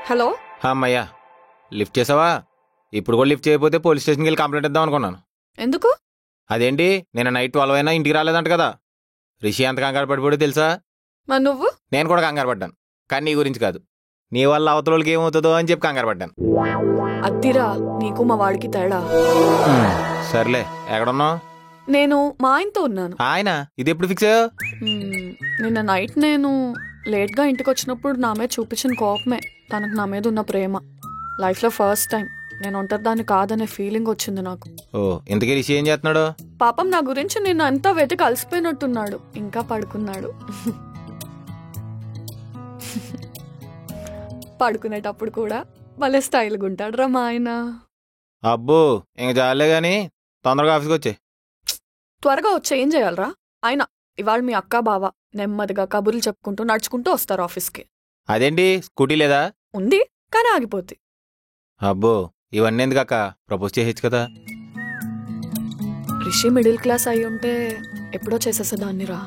Hello. అమ్మయ్యా, lift చేసావా? ఇప్పుడు కూడా లిఫ్ట్ చేయకపోతే పోలీస్ స్టేషన్కి వెళ్ళి కంప్లైంట్ ఇద్దాం అనుకున్నాను. ఎందుకు? అదేంటి, నేను నైట్ 12 అయినా ఇంటికి రాలేదంట కదా. రిషి ఎంత కంగారు పడిపోయాడో తెలుసా? మరి నువ్వు? నేను కూడా కంగారు పడ్డాను, కానీ నీ గురించి కాదు. నీ వల్ల అవతలకి ఏమవుతుందో అని చెప్పి కంగారు పడ్డాను. అద్దిరా నీకు మా వాడికి తేడా. సర్లే, ఎక్కడున్నావు? నేను మా ఆయనతో ఉన్నాను. ఆయన ఇది ఎప్పుడు ఫిక్స్ అయ్యో? నిన్న నైట్ నేను లేట్ గా ఇంటికి వచ్చినప్పుడు నా మీద చూపించిన కోపమే తనకు నా మీద ఉన్న ప్రేమ. లైఫ్ లో ఫస్ట్ టైం నేను ఒంటరిదాన్ని కాదనే ఫీలింగ్ వచ్చింది నాకు. ఓ, ఇంతకీ రిషి ఏం చేస్తున్నాడు? పాపం నా గురించి నిన్న అంతా వెతికి అలసిపోయినట్టున్నాడు, ఇంకా పడుకున్నాడు. పడుకునేటప్పుడు కూడా భలే స్టైల్గా ఉంటాడు రా మా ఆయన. అబ్బో, ఇంక చాలే గాని తొందరగా ఆఫీస్కి వచ్చే. త్వరగా వచ్చి ఏం చేయాలరా? ఆయన ఇవాళ మీ అక్క బావ నెమ్మదిగా కబుర్లు చెప్పుకుంటూ నడుచుకుంటూ వస్తారు ఆఫీస్కి. అదేంటి, స్కూటీ లేదా? ఉంది, కానీ ఆగిపోద్ది. అబ్బో, ఇవన్నీ ఎందుకక్క? ప్రపోజ్ చేయొచ్చు కదా. రిషి మిడిల్ క్లాస్ అయి ఉంటే ఎప్పుడో చేసేసేదాన్ని రా.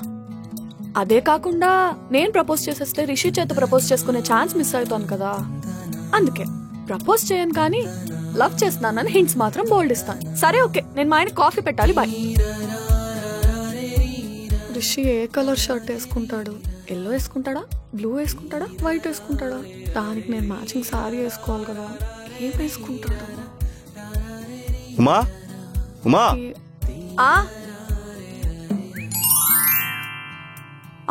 అదే కాకుండా నేను ప్రపోజ్ చేసేస్తే రిషి చేత ప్రపోజ్ చేసుకునే ఛాన్స్ మిస్ అవుతాను కదా. అందుకే ప్రపోజ్ చేయను, కానీ లవ్ చేస్తున్నానని హింట్స్ మాత్రం బోల్డ్ ఇస్తాను. సరే ఓకే, నేను మా ఆయన కాఫీ పెట్టాలి, బాయ్. రిషి ఏ కలర్ షర్ట్ వేసుకుంటాడు? ఎల్లో వేసుకుంటాడా, బ్లూ వేసుకుంటాడా, వైట్ వేసుకుంటాడా? దానికి నేను మ్యాచింగ్ సారీ వేసుకోవాలి కదా. ఏం వేసుకుంటాడు? ఉమా ఉమా,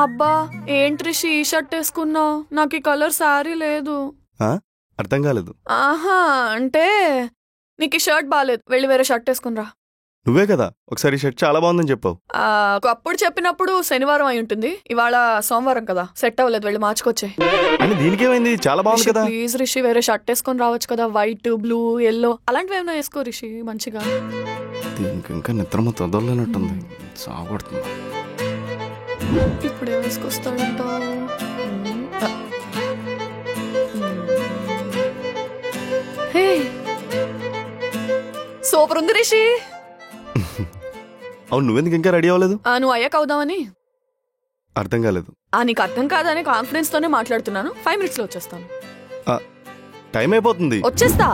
అబ్బా ఏంటి రిషి ఈ షర్ట్ వేసుకున్నావు? నాకు ఈ కలర్ సారీ లేదు. అర్థం కాలేదు. ఆహా, అంటే నీకు ఈ షర్ట్ బాగాలేదు, వెళ్ళి వేరే షర్ట్ వేసుకునిరా. నువ్వే కదా ఒకసారి షర్ట్ చాలా బాగుందని చెప్పావు. అప్పుడు చెప్పినప్పుడు శనివారం అయి ఉంటుంది, ఇవాళ సోమవారం కదా, సెట్ అవ్వలేదు, వెళ్ళి మార్చుకొచ్చే. అని దీనికేమైంది, చాలా బాగుంది కదా. ప్లీజ్ రిషి, వేరే షర్ట్ వేసుకొని రావచ్చు కదా, వైట్ బ్లూ ఎల్లో అలాంటివి ఏమైనా వేసుకో రిషి, మంచిగా. దీనికి ఇంకా నిద్ర మొత్తం వదలనట్టుంది, సాగుడుతుంది. ఇప్పుడే వేసుకొస్తాడంటావు? హే, సూపర్ ఉంది రిషి. అవును, నువ్వెందుకు ఇంకా రెడీ అవ్వలేదు? నువ్వు అయ్యాక అవుదామని. అర్థం కాలేదు. నీకు అర్థం కాదని కాన్ఫిడెన్స్ తోనే మాట్లాడుతున్నాను. 5 minutes లో వచ్చేస్తాను. టైం అయిపోతుంది. వచ్చేస్తా.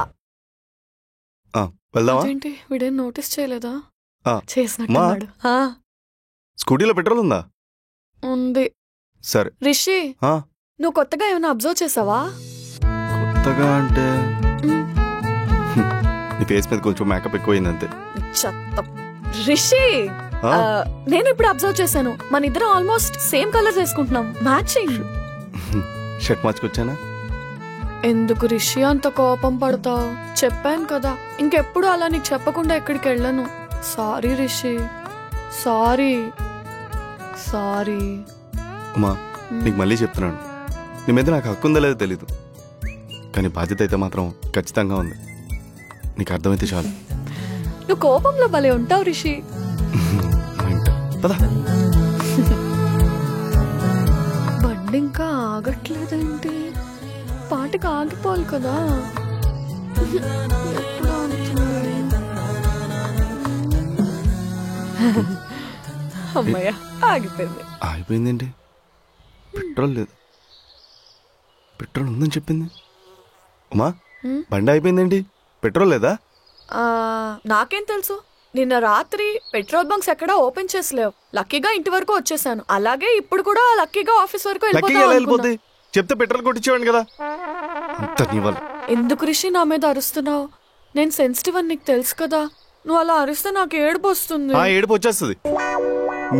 వెళ్దామా? ఏంటి వీడేం నోటీస్ చేయలేదా? చేసినట్టున్నాడు. స్కూటీలో పెట్రోల్ ఉందా? ఉంది. సరే. రిషి, నువ్వు కొత్తగా ఏమైనా అబ్జర్వ్ చేసావా? కొత్తగా అంటే నీ ఫేస్ మీద కొంచెం మేకప్ ఎక్కువైంది అంతే. రిషి, నేను ఇప్పుడు అబ్జర్వ్ చేశాను, మన ఇద్దరం ఆల్మోస్ట్ సేమ్ కలర్స్ వేసుకుంటున్నాం, మ్యాచింగ్. షర్ట్ మార్చుకొచ్చానా? ఎందుకు రిషి అంత కోపం పడతావు? చెప్పాను కదా, ఇంకెప్పుడు అలా నీకు చెప్పకుండా ఎక్కడికి వెళ్ళను. Sorry Rishi, sorry sorry. Uma, నీకు మళ్ళీ చెప్తున్నాను, నీ మీద నాకు హక్కు ఉందో లేదో తెలీదు, కానీ బాధ్యత అయితే మాత్రం ఖచ్చితంగా ఉంది. నీకు అర్థమైతే చాలు. నువ్వు కోపంలో భలే ఉంటావు రిషి. బండి ఇంకా ఆగట్లేదేంటి? పాటికి ఆగిపోవాలి కదా. అమ్మయ్య, ఆగిపోయింది. ఆగిపోయిందేంటి? పెట్రోల్ లేదు. పెట్రోల్ ఉందని చెప్పింది. ఉమా, బండి అయిపోయిందేంటి? పెట్రోల్ లేదా? నాకేం తెలుసు, నిన్న రాత్రి పెట్రోల్ బంక్స్ ఎక్కడా ఓపెన్ చేసలేవు. లక్కీగా ఇంటి వరకు వచ్చేసాను. అలాగే ఇప్పుడు కూడా లక్కీగా ఆఫీస్ వరకు వెళ్ళిపోతే చెప్తే పెట్రోల్ కొట్టించేవాడు కదా. ఎందుకు రిషి నా మీద అరుస్తున్నావు? నేను సెన్సిటివ్ అని నీకు తెలుసు కదా. నువ్వు అలా అరిస్తే నాకు ఏడుపు వస్తుంది. ఏడుపు వచ్చేస్తుంది.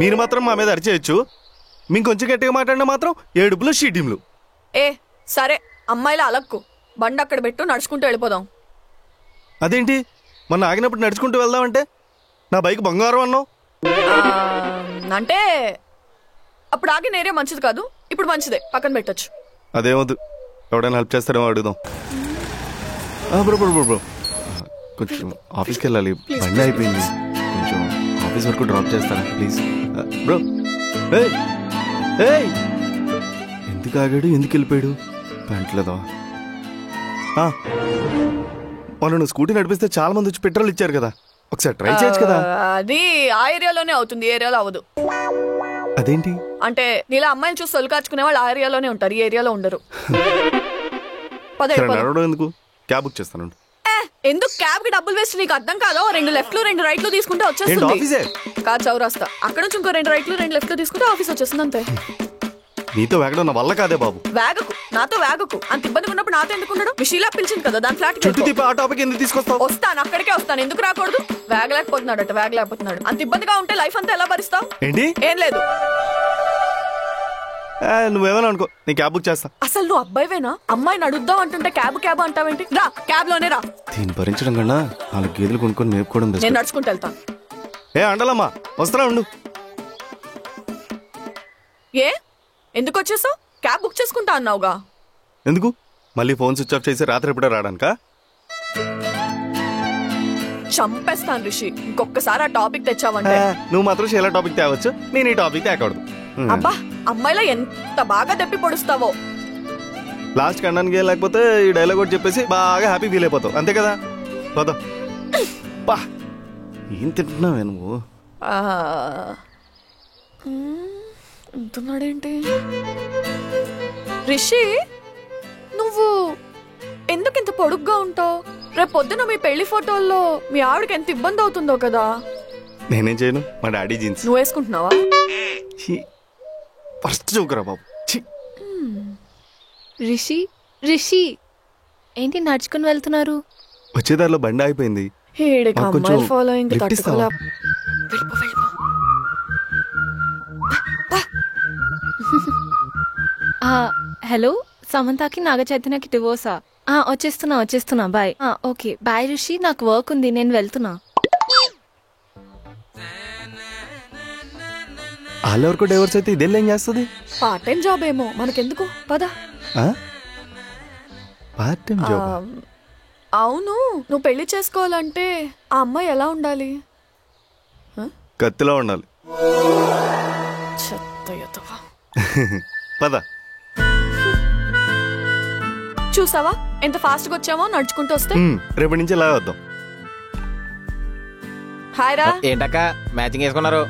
మీరు మాత్రం మా మీద అరిచేయచ్చు, మేము కొంచెం గట్టిగా మాట్లాడినా మాత్రం ఏడుపులు షీటింలు. సరే, అమ్మాయిలా అలక్కు, బండి అక్కడ పెట్టు, నడుచుకుంటూ వెళ్ళిపోదాం. అదేంటి, మొన్న ఆగినప్పుడు నడుచుకుంటూ వెళ్దామంటే నా బైక్ బంగారం అన్నావు. అంటే అప్పుడు ఆగిన ఏరియా మంచిది కాదు, ఇప్పుడు మంచిదే, పక్కన పెట్టచ్చు. అదేమొద్దు, ఎవడైనా హెల్ప్ చేస్తారేమో అడుగుదాం. బ్రో కొంచెం ఆఫీస్కి వెళ్ళాలి, బండి అయిపోయింది, కొంచెం ఆఫీస్ వరకు డ్రాప్ చేస్తారా ప్లీజ్ బ్రో. ఎందుకు ఆగాడు, ఎందుకు వెళ్ళిపోయాడు? పెంట్లేదా? మొన్న నువ్వు స్కూటీ నడిపిస్తే చాలా మంది వచ్చి పెట్రోల్ ఇచ్చారు కదా, ఒకసారి ట్రై చేయొచ్చు కదా. అది ఆ ఏరియాలోనే అవుతుంది, ఈ ఏరియాలో అవ్వదు. అదేంటి? అంటే నీలా అమ్మాయిలు చూసి సొలు కాచుకునే వాళ్ళు ఆ ఏరియాలోనే ఉంటారు, ఈ ఏరియాలో ఉండరు. పదే సరే నడవడం ఎందుకు, క్యాబ్ బుక్ చేస్తాను. ఎందుకు క్యాబ్ కి డబ్బులు వేస్ట్? నీకు అర్థం కాదో? 2 లెఫ్ట్లు 2 రైట్లు తీసుకుంటే ఏంటి వచ్చేస్తుంది. ఆఫీసే? కాదు చౌరాస్తా. అక్కడ నుంచి ఇంకో 2 రైట్లు 2 లెఫ్ట్లు తీసుకుంటే ఆఫీస్ వచ్చేస్తుంది అంతే. నీతో వేగడం నా వల్ల కాదే బాబు. వేగకు, నాతో వేగకు. అంత ఇబ్బంది ఉన్నప్పుడు నాతో ఎందుకు ఉండడం? మీ షీలా పిలిచింది కదా, దాని ఫ్లాట్ చుట్టూ తిప్పి ఆ టాపిక్ ఎందుకు తీసుకొస్తావు? వస్తాను, అక్కడికే వస్తాను. ఎందుకు రాకూడదు? వేగలేకపోతున్నాడు. అంత ఇబ్బందిగా ఉంటే లైఫ్ అంతా ఎలా భరిస్తావు? ఏంటి? ఏం లేదు. నువ్వేమని అనుకో, నీ క్యాబ్ బుక్ చేస్తా. అసలు నువ్వు అబ్బాయివేనా? అమ్మాయిని అడుగుదాం అంటుంటే క్యాబ్ అంటావేంటి? రా, క్యాబ్ లోనే రా. దీన్ని భరించడం కన్నా 4 గేదెలు కొనుక్కొని మేపుకోవడం బెస్ట్. నేను నడుచుకుంటూ వెళ్తాను. అండలమ్మా వస్తున్నా ఉండు. ఏ ఎందుకు వచ్చేసావు? క్యాబ్ బుక్ చేసుకుంటా అన్నావుగా. ఎందుకు? మళ్ళీ ఫోన్ స్విచ్ ఆఫ్ చేసి రాత్రి ఎప్పుడే రావడానికా? చంపేస్తాను రిషి, ఇంకొకసారి ఆ టాపిక్ తెచ్చావంటే. నువ్వు మాత్రం షేలా టాపిక్ తేవచ్చు, నేను ఈ టాపిక్ తేకూడదు. అబ్బా, అమ్మాయిలా ఎంత బాగా దప్పి పొడుస్తావో. లాస్ట్ కన్నానికి లేకపోతే ఈ డైలాగ్ కూడా చెప్పేసి బాగా హ్యాపీ ఫీల్ అయిపోతావు, అంతే కదా? పోదా బా. ఏం తింటున్నావే నువ్వు? అంటున్నాడేంటి రిషి? నువ్వు ఎందుకు ఇంత పొడుగ్గా ఉంటావు? రేపు పొద్దున మీ పెళ్లి ఫోటోల్లో మీ ఆవిడకి ఎంత ఇబ్బంది అవుతుందో కదా. నేనేం చేయను, మా డాడీ జీన్స్. నువ్వు వేసుకుంటున్నావా? ఫస్ట్ జోకరా బాబు. రిషి ఏంటి నడుచుకుని వెళ్తున్నారు? వచ్చేదారిలో బండి అయిపోయింది. ఫాలోయింగ్ హలో, సమంతకి నాగ చైతన్యకి డివోర్సా? వచ్చేస్తున్నా బాయ్. ఓకే బాయ్ రిషి, నాకు వర్క్ ఉంది, నేను వెళ్తున్నా. వాళ్ళెవరికో డైవర్స్ అయితే ఇదేం ఏం చేస్తుంది? పార్ట్ టైం జాబ్ ఏమో, మనకెందుకు? పదా. Part time job? అవును, నువ్వు పెళ్లి చేసుకోవాలంటే ఆ అమ్మాయి ఎలా ఉండాలి? కత్తిలా ఉండాలి. పద. చూసావా ఎంత ఫాస్ట్ గా వచ్చామో నడుచుకుంటూ వస్తే. రేపటి నుంచి ఎలా వద్దాం. హాయ్ రా. ఏంటక్క మ్యాచింగ్ వేసుకున్నారు?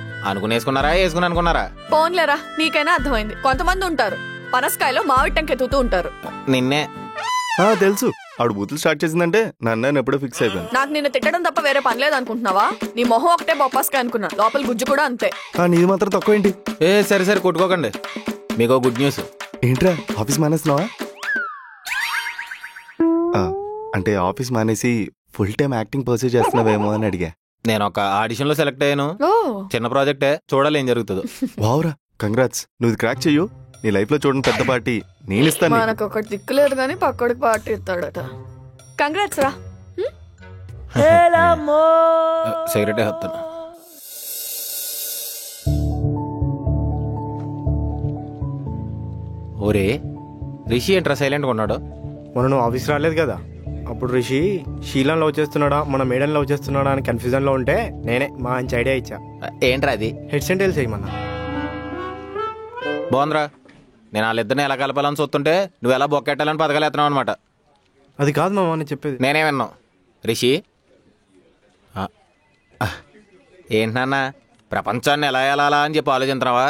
వేసుకున్నారా వేసుకుని అనుకున్నారా? పోన్లేరా, నీకైనా అర్థమైంది. కొంతమంది ఉంటారు పనసకాయలో మావిట్టంకి ఎత్తుతూ ఉంటారు. నిన్నే తెలుసు. ఆవిడ బూతులు స్టార్ట్ చేసిందంటే నన్ను ఎప్పుడో ఫిక్స్ అయిపోయాను. నాకు నిన్ను తిట్టడం తప్ప వేరే పని లేదు అనుకుంటున్నావా? నీ మొహం ఒకటే బొప్పాస్కాయ అనుకున్నా, లోపల గుజ్జు కూడా అంతే. నీది మాత్రం తక్కువ ఏంటి? సరే కొట్టుకోకండి. మీకు గుడ్ న్యూస్. ఏంట్రా, ఆఫీస్ మానేస్తున్నావా? అంటే ఆఫీస్ మానేసి ఫుల్ టైం యాక్టింగ్ పర్సూ చేస్తున్నావేమో అని అడిగా. నేను ఒక ఆడిషన్ లో సెలెక్ట్ అయ్యాను. చిన్న ప్రాజెక్టే, చూడాలి ఏం జరుగుతుందో. వావురా, కంగ్రాట్స్. నువ్వు క్రాక్ చెయ్యు. నీ లైఫ్ లో చూడండి పెద్ద పార్టీ నేను ఇస్తాను. మనకు ఒకటి దిక్కులేదు కానీ పక్కడికి పార్టీ ఇస్తాడట. కంగ్రాట్స్ రా. సిగరెట్ వేస్తాను. ఓరే రిషి ఏంట్రా సైలెంట్గా ఉన్నాడు? మొన్న నువ్వు ఆఫీస్ రాలేదు కదా, అప్పుడు రిషి షీలాన్ లవ్ చేస్తున్నాడా మన మేడం లవ్ చేస్తున్నాడా అని కన్ఫ్యూజన్ లో ఉంటే నేనే మంచి ఐడియా ఇచ్చా. ఏంట్రా అది? హెడ్స్ అండ్ టైల్స్ చేయమన్నా. బాగుందిరా. నేను వాళ్ళిద్దరిని ఎలా కలపాలని చూస్తుంటే నువ్వు ఎలా బొక్కెట్టాలని పథకాలేస్తున్నావు అనమాట. అది కాదు మామ నేను చెప్పేది. నేనే విన్నావు రిషి. ఏంటి నాన్న, ప్రపంచాన్ని ఎలా ఎలా అని చెప్పి ఆలోచిస్తున్నావా?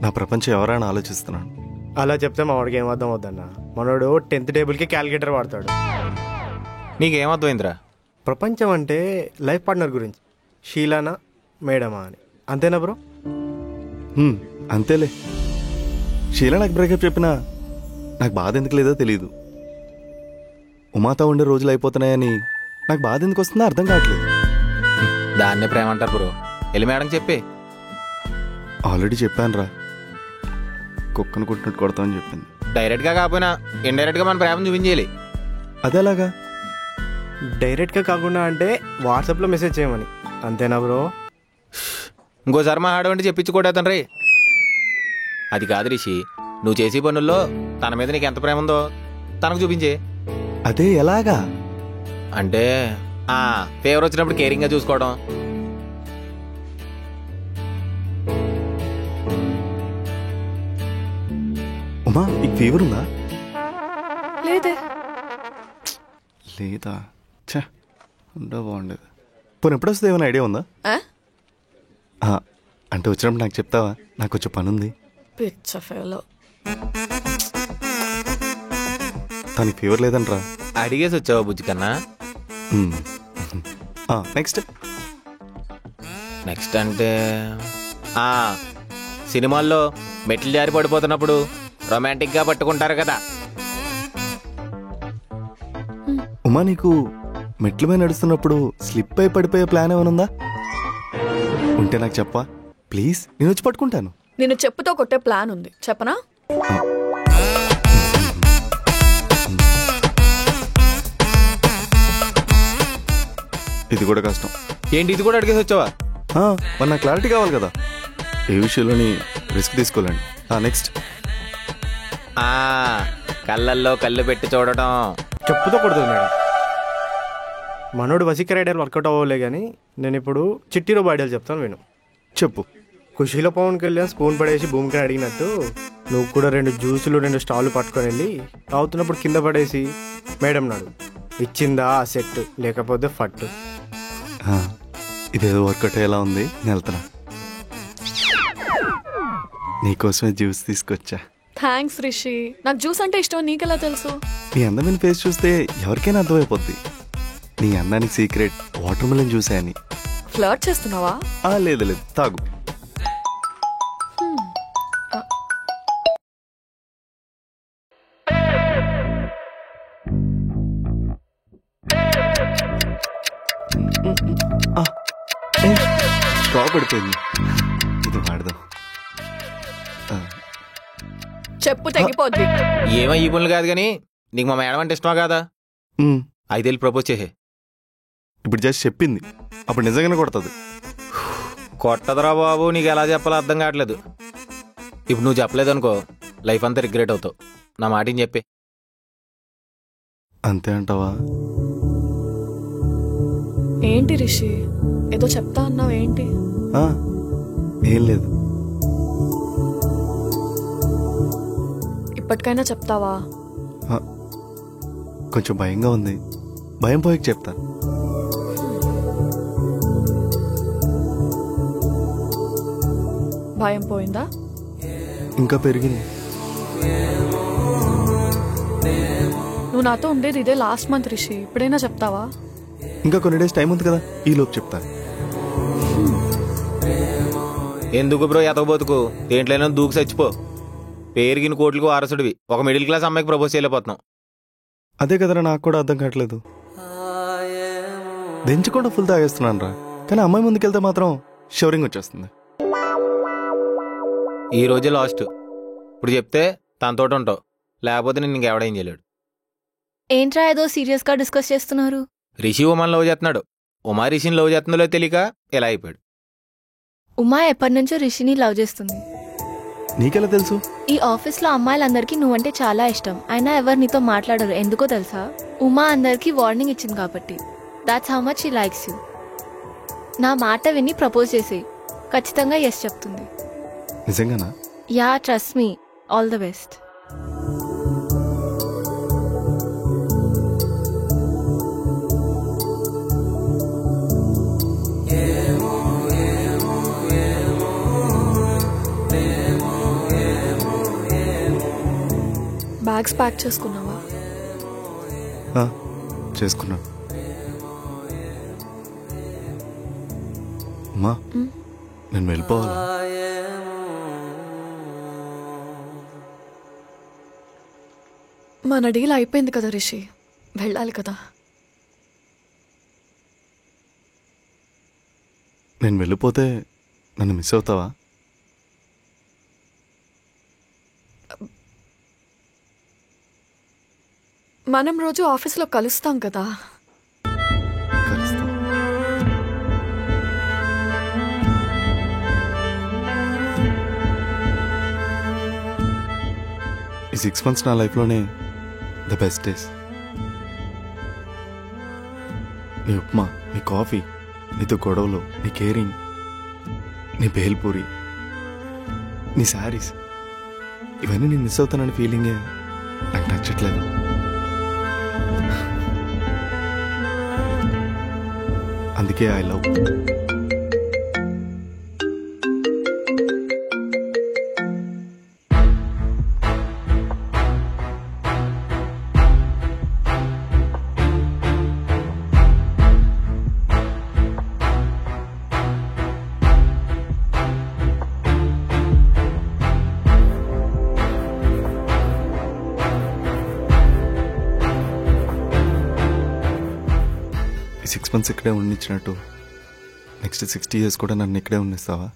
నా ప్రపంచం ఎవరా అని ఆలోచిస్తున్నాను. అలా చెప్తే మా వాడికి ఏం అర్థం అవుద్దన్న. మనోడు 10th టేబుల్కి క్యాలిక్యులేటర్ వాడతాడు. నీకేమర్థమైందిరా? ప్రపంచం అంటే లైఫ్ పార్ట్నర్ గురించి, షీలానా మేడమా అని. అంతేనా బ్రో? అంతేలే. షీలా నాకు బ్రేకప్ చెప్పినా నాకు బాధ ఎందుకు లేదో తెలియదు. ఉమాతో ఉండే రోజులు అయిపోతున్నాయని నాకు బాధ ఎందుకు వస్తుందో అర్థం కావట్లేదు. దాన్నే ప్రేమ అంటారు బ్రో. వెళ్ళి మేడం చెప్పి. ఆల్రెడీ చెప్పాను రా, కుక్కను కుట్టినట్టు కొడతామని చెప్పింది. డైరెక్ట్ గా కాకపోయినా ఇండైరెక్ట్ గా మన ప్రేమను చూపించేయాలి. అదేలాగా? డైరెక్ట్ గా కాకుండా అంటే వాట్సాప్ లో మెసేజ్ చేయమని. అంతేనా బ్రో? ఇంకోసారి మా ఆడవంటి చెప్పించుకోవడం రే. అది కాదు రిషి, నువ్వు చేసే పనుల్లో తన మీద నీకు ఎంత ప్రేమ ఉందో తనకు చూపించే. అదే ఎలాగా? అంటే ఫేవర్ వచ్చినప్పుడు కేరింగ్ గా చూసుకోవడం. ఉమా, నీకు ఫీవర్ ఉందా? లేదే. లేదా? ఉండే బాగుండేది. పోనీ ఎప్పుడు వస్తుంది, ఏమైనా ఐడియా ఉందా? అంటే వచ్చినప్పుడు నాకు చెప్తావా? నాకు కొంచెం పని ఉంది. పిచ్చ ఫెలో. తనకి ఫీవర్ లేదంట్రా. అడిగేసి వచ్చావా బుజ్జి కన్నా? నెక్స్ట్ నెక్స్ట్ అంటే ఆ సినిమాల్లో మెట్లు జారి పడిపోతున్నప్పుడు రొమాంటిక్గా పట్టుకుంటారు కదా. ఉమా, నీకు మెట్ల మీద నడుస్తున్నప్పుడు స్లిప్ అయి పడిపోయే ప్లాన్ ఏమైనా ఉందా? ఉంటే నాకు చెప్పా ప్లీజ్, నేను వచ్చి పట్టుకుంటాను. నేను చెప్పుతో కొట్టే ప్లాన్ ఉంది, చెప్పనా? ఇది కూడా కష్టం. ఏంటి, ఇది కూడా అడిగేసి వచ్చావా? మరి నాకు క్లారిటీ కావాలి కదా, ఏ విషయంలోని రిస్క్ తీసుకోలేండి. నెక్స్ట్ కళ్ళల్లో కళ్ళు పెట్టి చూడటం. చెప్పుతో కొడుతుంది మేడం. మనోడు వసీకర్ ఐడియాలు వర్కౌట్ అవ్వలే కానీ నేను ఇప్పుడు చిట్టిలో ఐడియాలు చెప్తాను విను. చెప్పు. ఖుషీలో పవన్ కళ్యాణ్ స్పూన్ పడేసి భూమికి అడిగినట్టు నువ్వు కూడా 2 జ్యూసులు 2 స్టాళ్ళు పట్టుకొని వెళ్ళి తాగుతున్నప్పుడు కింద పడేసి మేడం నాడు ఇచ్చిందా ఆ సెట్ లేకపోతే ఫట్టు. ఇదేదో వర్కౌట్ అయ్యేలా ఉంది, నేను వెళ్తున్నా. నీకోసమే జ్యూస్ తీసుకొచ్చా. థ్యాంక్స్ రిషి. నాకు జ్యూస్ అంటే ఇష్టం, నీకెలా తెలుసు? నీ అందమైన ఫేస్ చూస్తే ఎవరికైనా అర్థమైపోద్ది. నీ అందానికి సీక్రెట్ వాటర్ మిలన్ జ్యూసే అని. ఫ్లర్ట్ చేస్తున్నావా? లేదు లేదు, తాగు. స్ట్రా పడిపోయింది, ఇది వాడదాం. చెప్పు తెగిపోద్ది. ఏమో ఈ పనులు కాదు కానీ నీకు మా మేడం అంటే ఇష్టమా కాదా? 5 ఏళ్ళు ప్రపోజ్ చేసే. ఇప్పుడు జస్ట్ చెప్పింది, అప్పుడు నిజంగానే కొడుతుంది. కొట్టదురా బాబు, నీకు ఎలా చెప్పాలో అర్థం కావట్లేదు. ఇప్పుడు నువ్వు చెప్పలేదనుకో లైఫ్ అంతా రిగ్రెట్ అవుతావు. నా మాటిని చెప్పే. అంతే అంటావా? ఏంటి రిషి, ఏదో చెప్తా అన్నావు, ఏంటి? ఏం లేదు. ఇప్పటికైనా చెప్తావా? కొంచెం భయంగా ఉంది, భయం పోయి చెప్తాను. భయం పోయిందా? ఇంకా పెరిగింది. నువ్వు నాతో ఉండేది ఇదే లాస్ట్ మంత్ రిషి, ఇప్పుడైనా చెప్తావా? ఇంకా కొన్ని డేస్ టైం ఉంది కదా, ఈ లోపు చెప్తాను. ఎందుకు బ్రో ఎతకపోతుకు, దేంట్లోనో దూకు చచ్చిపో. పేరుగిన కోట్లకు వారసుడివి, ఒక మిడిల్ క్లాస్ అమ్మాయికి ప్రపోజ్ చేయలేకపోతున్నావు. అదే కదరా నాకు కూడా అర్థం కావట్లేదు. దించకుండా ఫుల్ తాగేస్తున్నాను రా, కానీ అమ్మాయి ముందుకెళ్తే మాత్రం షవరింగ్ వచ్చేస్తుంది. ఈ రోజే లాస్ట్. ఇప్పుడు చెప్తే తనతోటి ఉంటావు, లేకపోతే నేను ఇంకెవడేం చేయలేడు. ఏంట్రా ఏదో సీరియస్ గా డిస్కస్ చేస్తున్నారు? రిషి ఉమాని లవ్ చేస్తున్నాడు, ఉమా రిషిని లవ్ చేస్తుందో తెలియక ఎలా అయిపోయాడు. ఉమా ఎప్పటి నుంచో రిషిని లవ్ చేస్తుంది. నీకెలా తెలుసు? ఈ ఆఫీస్ లో అమ్మాయిలందరికీ నువ్వంటే చాలా ఇష్టం, అయినా ఎవరు నీతో మాట్లాడరు. ఎందుకో తెలుసా? ఉమా అందరికి వార్నింగ్ ఇచ్చింది కాబట్టి. That's how much she likes you. నా మాట విని ప్రపోజ్ చేసేయి, ఖచ్చితంగా ఎస్ చెప్తుంది. నిజంగానా? Yeah, trust me. All the best. Bags pack చేసుకున్నావా? చేసుకున్నాను. అమ్మా, నేను వెళ్ళిపోవాలా? మన డీల్ అయిపోయింది కదా రిషి, వెళ్ళాలి కదా. నేను వెళ్ళిపోతే నన్ను మిస్ అవుతావా? మనం రోజు ఆఫీస్లో కలుస్తాం కదా. కలుస్తాం. ఈ 6 months నా లైఫ్లోనే ద బెస్ట్ డేస్. నీ ఉప్మా, నీ కాఫీ, నీతో గొడవలు, నీ కేరింగ్, నీ బేల్పూరి, నీ శారీస్, ఇవన్నీ నేను మిస్ అవుతానని ఫీలింగే నాకు నచ్చట్లేదు. అందుకే ఐ లవ్. 6 months ఇక్కడే ఉండిచ్చినట్టు నెక్స్ట్ 60 years కూడా నన్ను ఇక్కడే ఉండిస్తావా?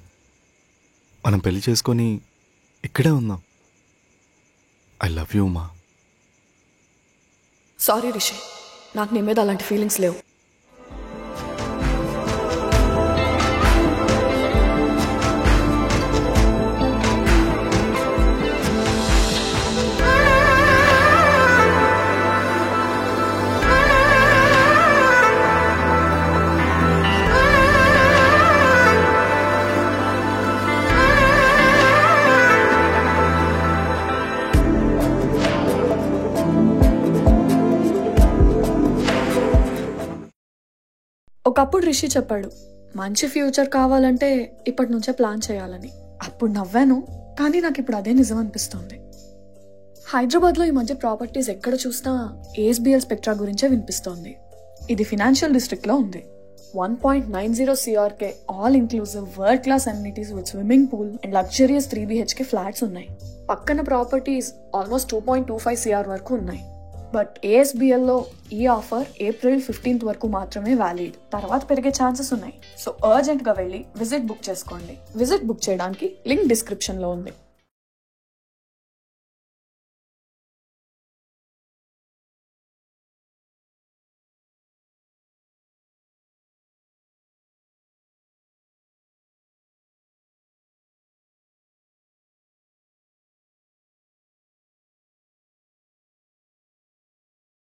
మనం పెళ్లి చేసుకొని ఇక్కడే ఉందాం. I love you Uma. Sorry Rishi, నాకు నీ మీద అలాంటి ఫీలింగ్స్ లేవు. ఒకప్పుడు రిషి చెప్పాడు, మంచి ఫ్యూచర్ కావాలంటే ఇప్పటి నుంచే ప్లాన్ చేయాలని. అప్పుడు నవ్వాను, కానీ నాకు ఇప్పుడు అదే నిజం అనిపిస్తుంది. హైదరాబాద్లో ఈ మధ్య ప్రాపర్టీస్ ఎక్కడ చూసినా ఏఎస్బిఎల్ స్పెక్ట్రా గురించే వినిపిస్తోంది. ఇది ఫినాన్షియల్ డిస్ట్రిక్ట్లో ఉంది. 1.90 CRK all inclusive world class amenities with swimming pool and luxurious 3 BHK flats ఉన్నాయి. పక్కన ప్రాపర్టీస్ ఆల్మోస్ట్ 2.25 CR వరకు ఉన్నాయి. బట్ ఏఎస్బిఎల్లో ఈ ఆఫర్ April 15th వరకు మాత్రమే వ్యాలిడ్. తర్వాత పెరిగే ఛాన్సెస్ ఉన్నాయి. సో అర్జెంట్గా వెళ్ళి విజిట్ బుక్ చేసుకోండి. విజిట్ బుక్ చేయడానికి లింక్ డిస్క్రిప్షన్లో ఉంది.